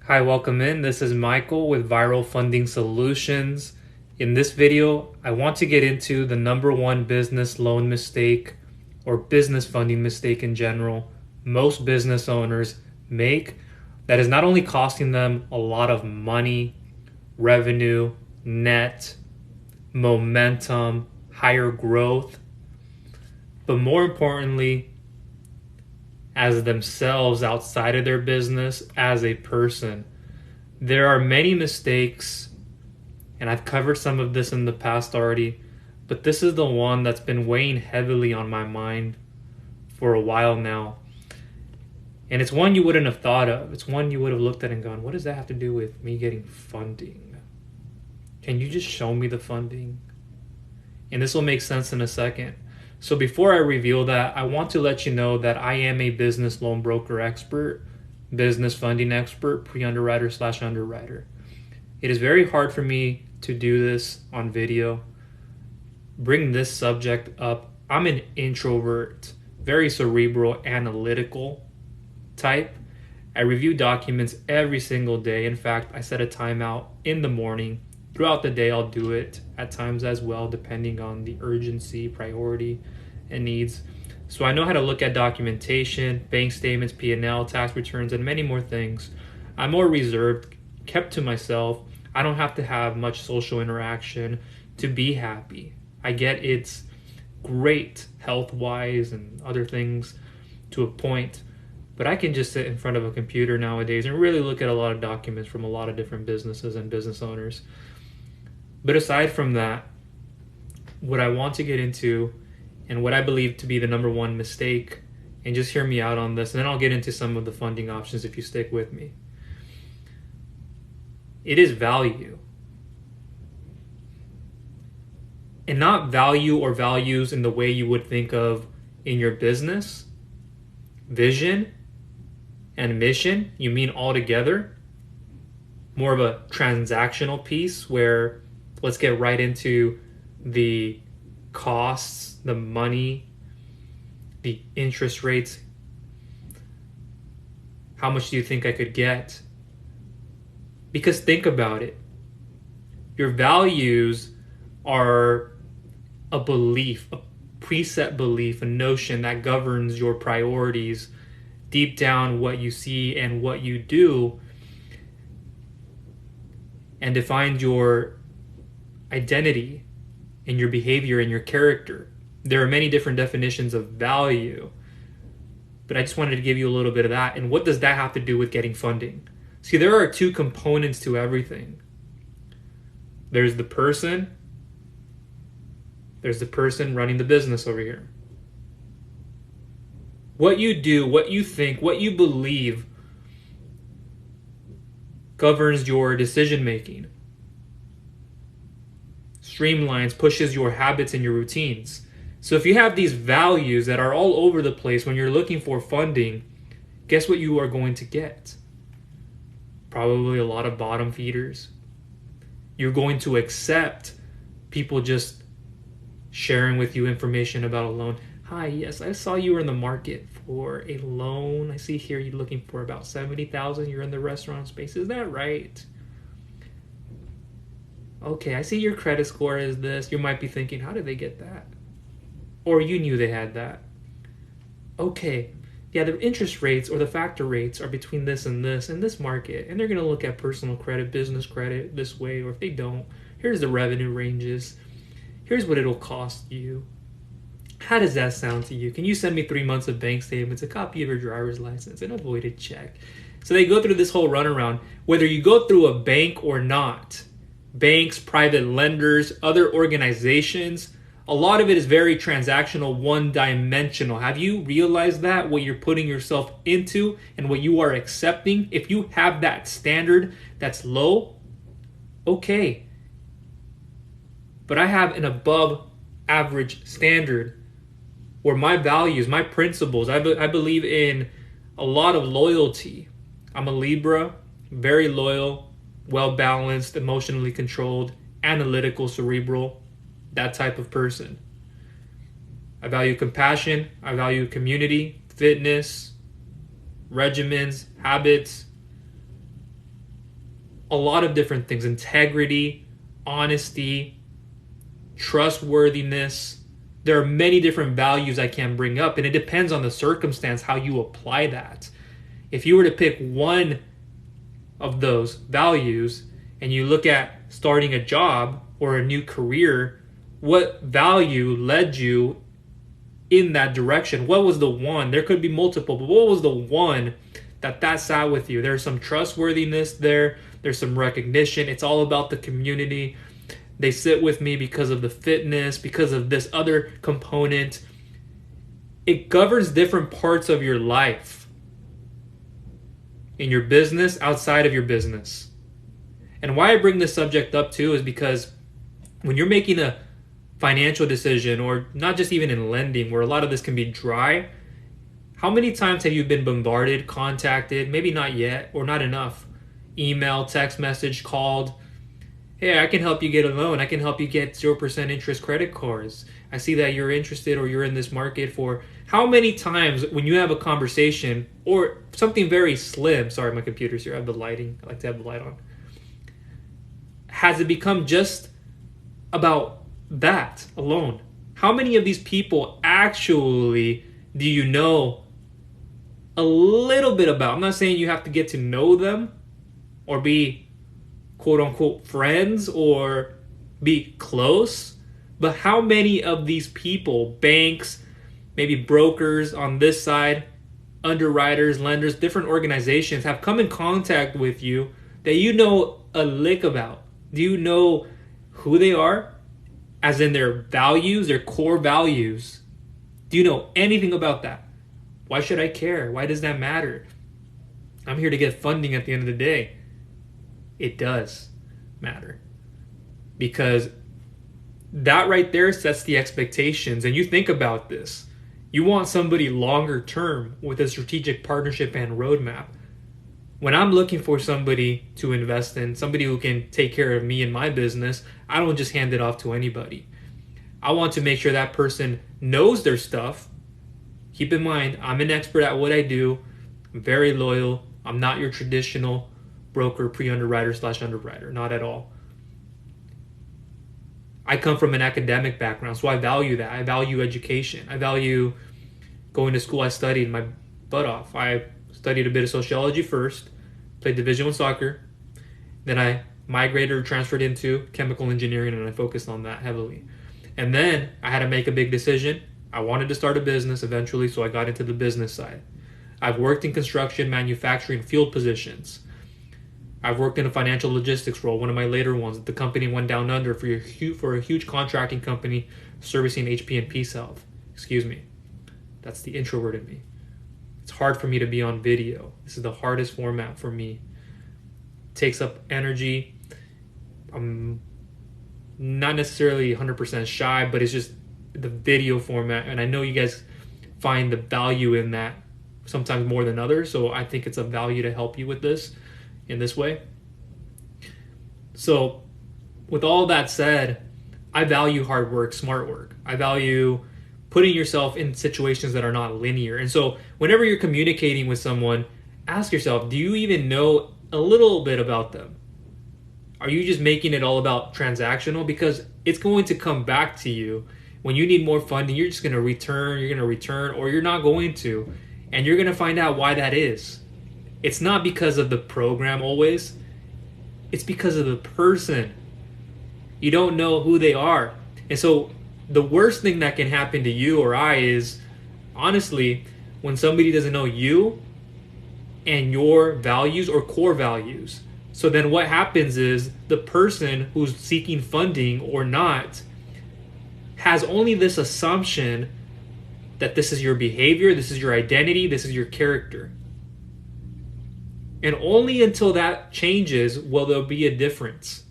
Hi, welcome in. This is Michael with Viral Funding Solutions. In this video, I want to get into the number one business loan mistake or business funding mistake in general most business owners make that is not only costing them a lot of money, revenue, net, momentum, higher growth, but more importantly, as themselves outside of their business as a person. There are many mistakes, and I've covered some of this in the past already, but this is the one that's been weighing heavily on my mind for a while now. And it's one you wouldn't have thought of. It's one you would have looked at and gone, what does that have to do with me getting funding? Can you just show me the funding? And this will make sense in a second. So before I reveal that, I want to let you know that I am a business loan broker expert, business funding expert, pre-underwriter/underwriter. It is very hard for me to do this on video, bring this subject up. I'm an introvert, very cerebral, analytical type. I review documents every single day. In fact, I set a timeout in the morning. Throughout the day, I'll do it at times as well, depending on the urgency, priority, and needs. So I know how to look at documentation, bank statements, P&L, tax returns, and many more things. I'm more reserved, kept to myself. I don't have to have much social interaction to be happy. I get it's great health-wise and other things to a point, but I can just sit in front of a computer nowadays and really look at a lot of documents from a lot of different businesses and business owners. But aside from that, what I want to get into and what I believe to be the number one mistake, and just hear me out on this, and then I'll get into some of the funding options if you stick with me. It is value. And not value or values in the way you would think of in your business, vision, and mission. You mean all together. More of a transactional piece where let's get right into the costs, the money, the interest rates. How much do you think I could get? Because think about it. Your values are a belief, a preset belief, a notion that governs your priorities, deep down what you see and what you do, and defines your identity and your behavior and your character. There are many different definitions of value, but I just wanted to give you a little bit of that. And what does that have to do with getting funding? See, there are two components to everything. There's the person running the business over here. What you do, what you think, what you believe governs your decision making. Streamlines, pushes your habits and your routines. So if you have these values that are all over the place when you're looking for funding, guess what you are going to get? Probably a lot of bottom feeders. You're going to accept people just sharing with you information about a loan. Hi, yes, I saw you were in the market for a loan. I see here you're looking for about $70,000. You're in the restaurant space. Is that right? Okay, I see your credit score is this. You might be thinking, how did they get that? Or you knew they had that. Okay, yeah, the interest rates or the factor rates are between this and this in this market. And they're going to look at personal credit, business credit this way. Or if they don't, here's the revenue ranges. Here's what it'll cost you. How does that sound to you? Can you send me 3 months of bank statements, a copy of your driver's license, and a voided check? So they go through this whole runaround. Whether you go through a bank or not, banks, private lenders, other organizations, a lot of it is very transactional, one-dimensional. Have you realized that, what you're putting yourself into and what you are accepting? If you have that standard that's low, okay. But I have an above average standard where my values, my principles, I believe in a lot of loyalty. I'm a Libra, very loyal, well-balanced, emotionally controlled, analytical, cerebral, that type of person. I value compassion. I value community, fitness, regimens, habits. a lot of different things: integrity, honesty, trustworthiness. There are many different values I can bring up, and it depends on the circumstance how you apply that. If you were to pick one of those values and you look at starting a job or a new career, what value led you in that direction? What was the one? There could be multiple, but what was the one that sat with you? There's some trustworthiness there. There's some recognition. It's all about the community. They sit with me because of the fitness, because of this other component. It governs different parts of your life, in your business, outside of your business. And why I bring this subject up too is because when you're making a financial decision, or not just even in lending, where a lot of this can be dry, how many times have you been bombarded, contacted, maybe not yet, or not enough, email, text message, called, hey, I can help you get a loan, I can help you get 0% interest credit cards, I see that you're interested or you're in this market for... How many times when you have a conversation or something very slim, sorry, my computer's here, I have the lighting, I like to have the light on, has it become just about that alone? How many of these people actually do you know a little bit about? I'm not saying you have to get to know them or be quote unquote friends or be close, but how many of these people, banks, maybe brokers on this side, underwriters, lenders, different organizations, have come in contact with you that you know a lick about? Do you know who they are? As in their values, their core values. Do you know anything about that? Why should I care? Why does that matter? I'm here to get funding at the end of the day. It does matter. Because that right there sets the expectations. And you think about this. You want somebody longer term with a strategic partnership and roadmap. When I'm looking for somebody to invest in, somebody who can take care of me and my business, I don't just hand it off to anybody. I want to make sure that person knows their stuff. Keep in mind, I'm an expert at what I do. I'm very loyal. I'm not your traditional broker, pre-underwriter / underwriter. Not at all. I come from an academic background, so I value that. I value education. I value going to school. I studied my butt off. I studied a bit of sociology first, played Division I soccer. Then I migrated or transferred into chemical engineering, and I focused on that heavily. And then I had to make a big decision. I wanted to start a business eventually, so I got into the business side. I've worked in construction, manufacturing, field positions. I've worked in a financial logistics role, one of my later ones. The company went down under for a huge contracting company servicing HP&P South. Excuse me. That's the introvert in me. It's hard for me to be on video. This is the hardest format for me. It takes up energy. I'm not necessarily 100% shy, but it's just the video format. And I know you guys find the value in that sometimes more than others. So I think it's a value to help you with this in this way. So with all that said, I value hard work, smart work. I value putting yourself in situations that are not linear. And so whenever you're communicating with someone, ask yourself, do you even know a little bit about them? Are you just making it all about transactional? Because it's going to come back to you. When you need more funding, you're just going to return, or you're not going to. And you're going to find out why that is. It's not because of the program always. It's because of the person. You don't know who they are. And so the worst thing that can happen to you or I is, honestly, when somebody doesn't know you and your values or core values. So then what happens is the person who's seeking funding or not has only this assumption that this is your behavior, this is your identity, this is your character. And only until that changes will there be a difference.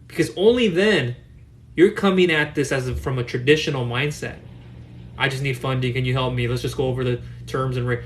Because only then you're coming at this from a traditional mindset. I just need funding. Can you help me? Let's just go over the terms and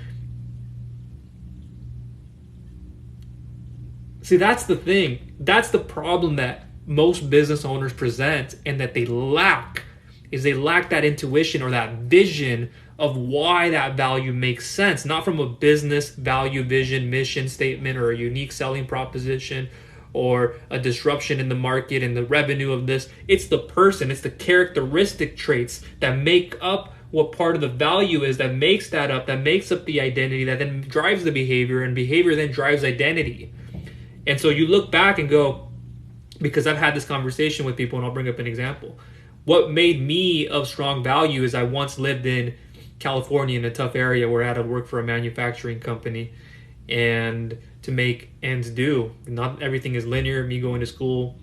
See, that's the thing. That's the problem that most business owners present, and that they lack that intuition or that vision of why that value makes sense. Not from a business value, vision, mission statement, or a unique selling proposition, or a disruption in the market and the revenue of this. It's the person, it's the characteristic traits that make up what part of the value is, that makes that up, that makes up the identity, that then drives the behavior, and behavior then drives identity. And so you look back and go, because I've had this conversation with people, and I'll bring up an example. What made me of strong value is I once lived in California in a tough area where I had to work for a manufacturing company and to make ends do. Not everything is linear, me going to school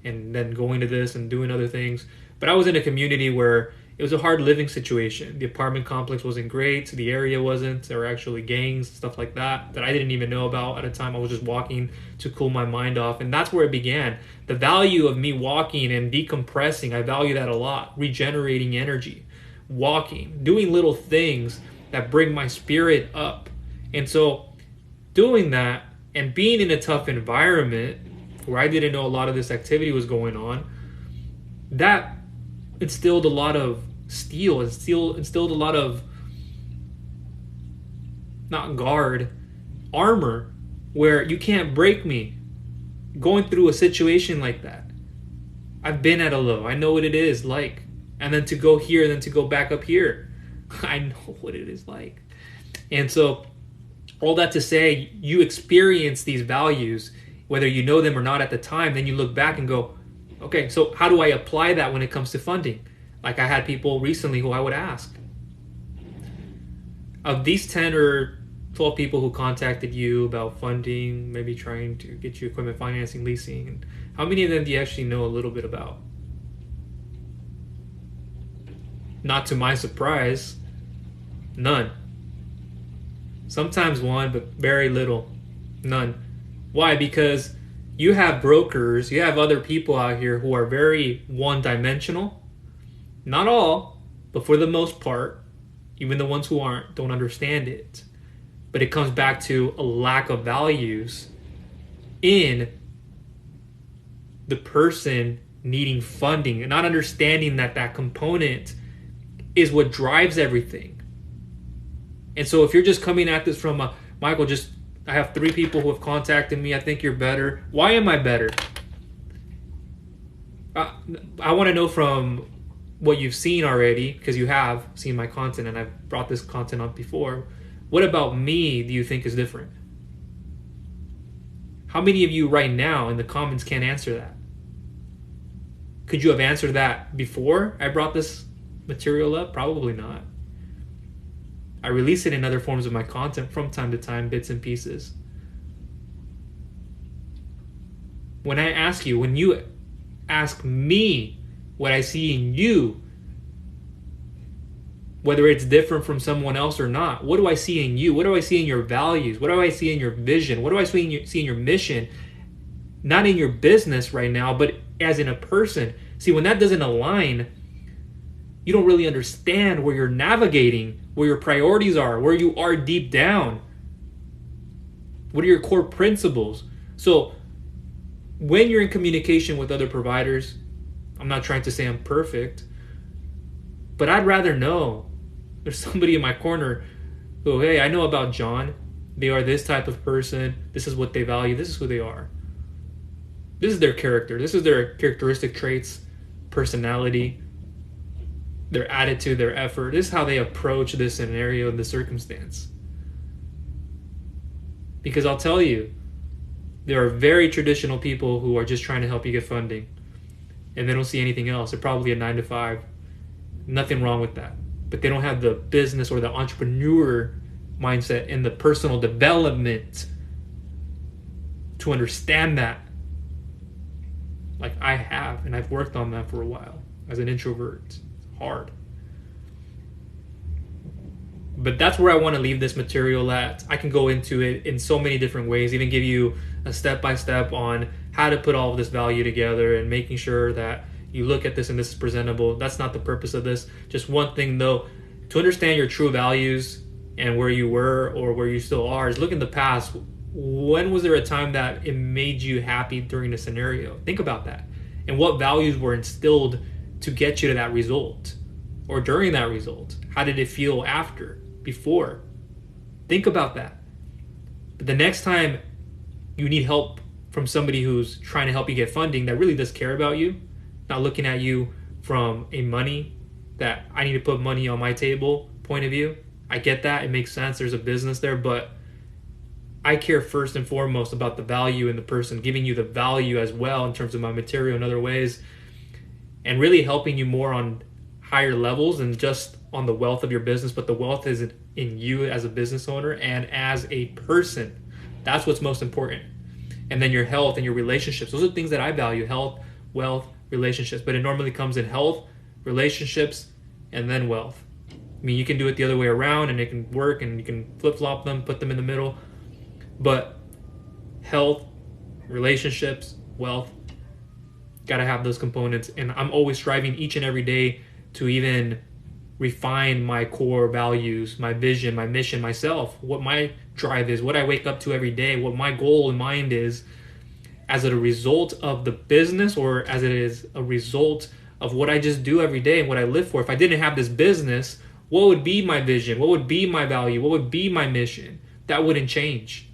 and then going to this and doing other things. But I was in a community where it was a hard living situation. The apartment complex wasn't great. The area wasn't. There were actually gangs, stuff like that I didn't even know about at a time. I was just walking to cool my mind off. And that's where it began. The value of me walking and decompressing, I value that a lot. Regenerating energy, walking, doing little things that bring my spirit up. And so doing that and being in a tough environment where I didn't know a lot of this activity was going on, that instilled a lot of steel, instilled a lot of, not guard, armor, where you can't break me going through a situation like that. I've been at a low. I know what it is like. And then to go here, then to go back up here, I know what it is like. And so all that to say, you experience these values, whether you know them or not at the time, then you look back and go, okay, so how do I apply that when it comes to funding? Like I had people recently who I would ask, of these 10 or 12 people who contacted you about funding, maybe trying to get you equipment financing, leasing, and how many of them do you actually know a little bit about? Not to my surprise, none. Sometimes one, but very little. None. Why? Because you have brokers, you have other people out here who are very one-dimensional. Not all, but for the most part, even the ones who aren't, don't understand it. But it comes back to a lack of values in the person needing funding and not understanding that that component is what drives everything. And so if you're just coming at this from a, Michael, I have 3 people who have contacted me, I think you're better. Why am I better? I want to know from what you've seen already, because you have seen my content and I've brought this content up before. What about me do you think is different? How many of you right now in the comments can't answer that? Could you have answered that before I brought this material up? Probably not. I release it in other forms of my content from time to time, bits and pieces. When I ask you, when you ask me what I see in you, whether it's different from someone else or not, what do I see in you? What do I see in your values? What do I see in your vision? What do I see in your mission? Not in your business right now, but as in a person. See, when that doesn't align, you don't really understand where you're navigating, where your priorities are, where you are deep down. What are your core principles? So when you're in communication with other providers, I'm not trying to say I'm perfect, but I'd rather know there's somebody in my corner who, hey, I know about John. They are this type of person. This is what they value. This is who they are. This is their character. This is their characteristic traits, personality, their attitude, their effort. This is how they approach this scenario and the circumstance. Because I'll tell you, there are very traditional people who are just trying to help you get funding and they don't see anything else. They're probably a 9 to 5. Nothing wrong with that. But they don't have the business or the entrepreneur mindset and the personal development to understand that. Like I have, and I've worked on that for a while as an introvert. It's hard. But that's where I want to leave this material at. I can go into it in so many different ways, even give you a step-by-step on how to put all of this value together and making sure that you look at this and this is presentable. That's not the purpose of this. Just one thing though, to understand your true values and where you were or where you still are is look in the past. When was there a time that it made you happy during the scenario? Think about that. And what values were instilled to get you to that result or during that result? How did it feel after, before? Think about that. But the next time you need help from somebody who's trying to help you get funding that really does care about you, not looking at you from a money that I need to put money on my table point of view. I get that. It makes sense. There's a business there, but I care first and foremost about the value in the person, giving you the value as well in terms of my material and other ways, and really helping you more on higher levels and just on the wealth of your business, but the wealth is in you as a business owner and as a person. That's what's most important. And then your health and your relationships. Those are things that I value: health, wealth, relationships. But it normally comes in health, relationships, and then wealth. I mean, you can do it the other way around and it can work, and you can flip-flop them, put them in the middle. But health, relationships, wealth, gotta have those components. And I'm always striving each and every day to even refine my core values, my vision, my mission, myself, what my drive is, what I wake up to every day, what my goal in mind is, as a result of the business or as it is a result of what I just do every day and what I live for. If I didn't have this business, what would be my vision? What would be my value? What would be my mission? That wouldn't change.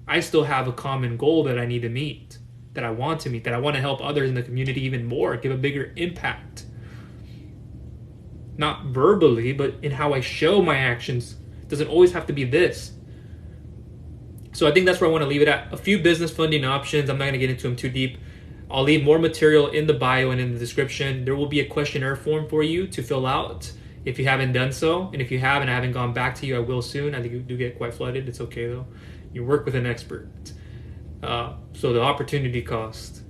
I still have a common goal that I need to meet, that I want to meet, that I want to help others in the community even more, give a bigger impact. Not verbally, but in how I show my actions. It doesn't always have to be this. So I think that's where I want to leave it at. A few business funding options. I'm not going to get into them too deep. I'll leave more material in the bio and in the description. There will be a questionnaire form for you to fill out if you haven't done so. And if you have and I haven't gone back to you, I will soon. I think you do get quite flooded. It's okay though. You work with an expert. So the opportunity cost.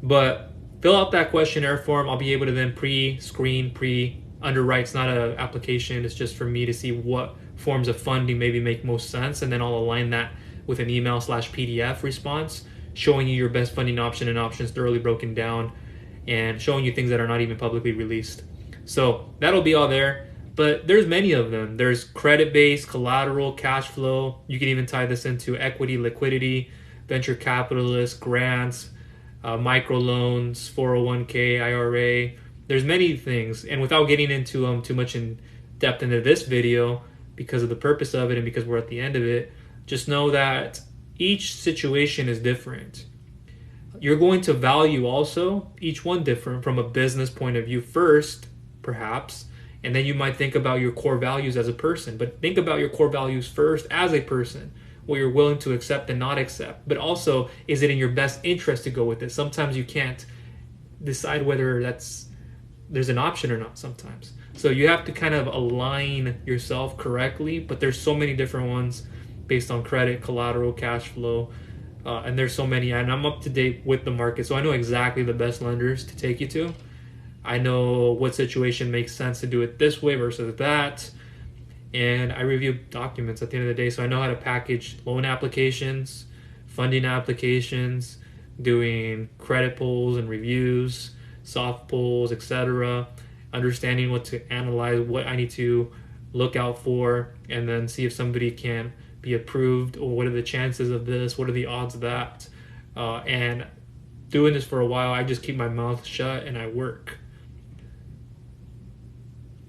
But fill out that questionnaire form. I'll be able to then pre-screen, pre-underwrite. It's not an application. It's just for me to see what forms of funding maybe make most sense. And then I'll align that with an email/PDF response showing you your best funding option and options thoroughly broken down and showing you things that are not even publicly released. So that'll be all there. But there's many of them. There's credit-based, collateral, cash flow. You can even tie this into equity, liquidity, venture capitalists, grants, microloans, 401k, IRA. There's many things. And without getting into too much in depth into this video, because of the purpose of it and because we're at the end of it, just know that each situation is different. You're going to value also each one different from a business point of view first, perhaps, and then you might think about your core values as a person. But think about your core values first as a person, what you're willing to accept and not accept. But also, is it in your best interest to go with it? Sometimes you can't decide whether there's an option or not sometimes. So you have to kind of align yourself correctly, but there's so many different ones based on credit, collateral, cash flow, and there's so many, and I'm up to date with the market, so I know exactly the best lenders to take you to. I know what situation makes sense to do it this way versus that, and I review documents at the end of the day, so I know how to package loan applications, funding applications, doing credit pulls and reviews, soft pulls, etc., understanding what to analyze, what I need to look out for, and then see if somebody can be approved, or what are the chances of this, what are the odds of that. And doing this for a while, I just keep my mouth shut and I work.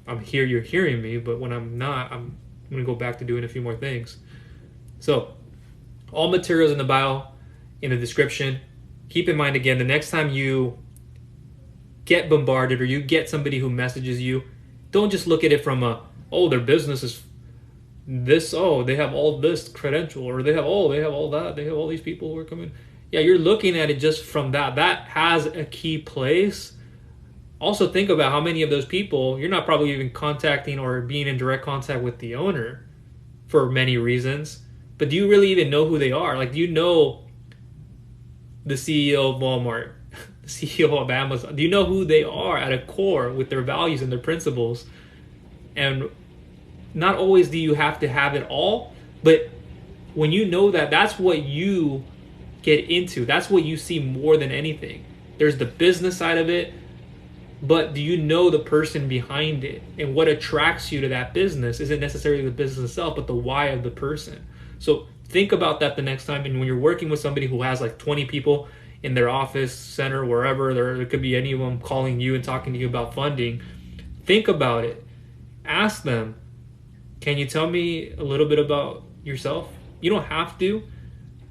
I'm here, you're hearing me, but when I'm not, I'm going to go back to doing a few more things. So all materials in the bio, in the description. Keep in mind, again, the next time you get bombarded or you get somebody who messages you, don't just look at it from their business is this, they have all this credential, or they have all that, they have all these people who are coming. Yeah, you're looking at it just from that. That has a key place. Also think about how many of those people you're not probably even contacting or being in direct contact with the owner for many reasons. But do you really even know who they are? Like, do you know the CEO of Walmart, the CEO of Amazon? Do you know who they are at a core with their values and their principles? And not always do you have to have it all, but when you know that, that's what you get into. That's what you see more than anything. There's the business side of it, but do you know the person behind it? And what attracts you to that business isn't necessarily the business itself, but the why of the person. So think about that the next time. And when you're working with somebody who has like 20 people in their office, center, wherever, there could be any of them calling you and talking to you about funding, think about it. Ask them, can you tell me a little bit about yourself? You don't have to,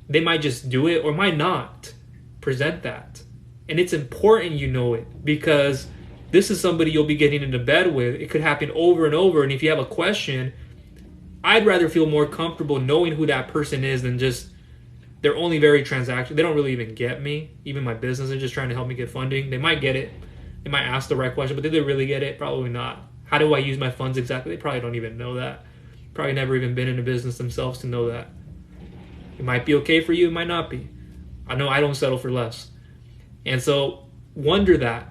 They might just do it or might not present that. And it's important you know it, because this is somebody you'll be getting into bed with. It could happen over and over. And if you have a question, I'd rather feel more comfortable knowing who that person is than just they're only very transactional. They don't really even get me. Even my business is just trying to help me get funding. They might get it. They might ask the right question, but did they really get it? Probably not. How do I use my funds exactly? They probably don't even know that. Probably never even been in a business themselves to know that. It might be okay for you. It might not be. I know I don't settle for less. And so wonder that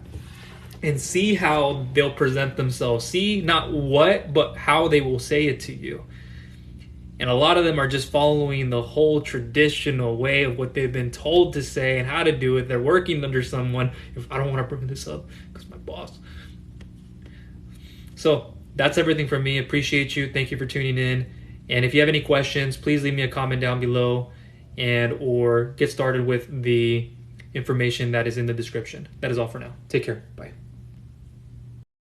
and see how they'll present themselves. See not what, but how they will say it to you. And a lot of them are just following the whole traditional way of what they've been told to say and how to do it. They're working under someone. If I don't want to bring this up because my boss. So that's everything from me. Appreciate you. Thank you for tuning in. And if you have any questions, please leave me a comment down below and or get started with the information that is in the description. That is all for now. Take care. Bye.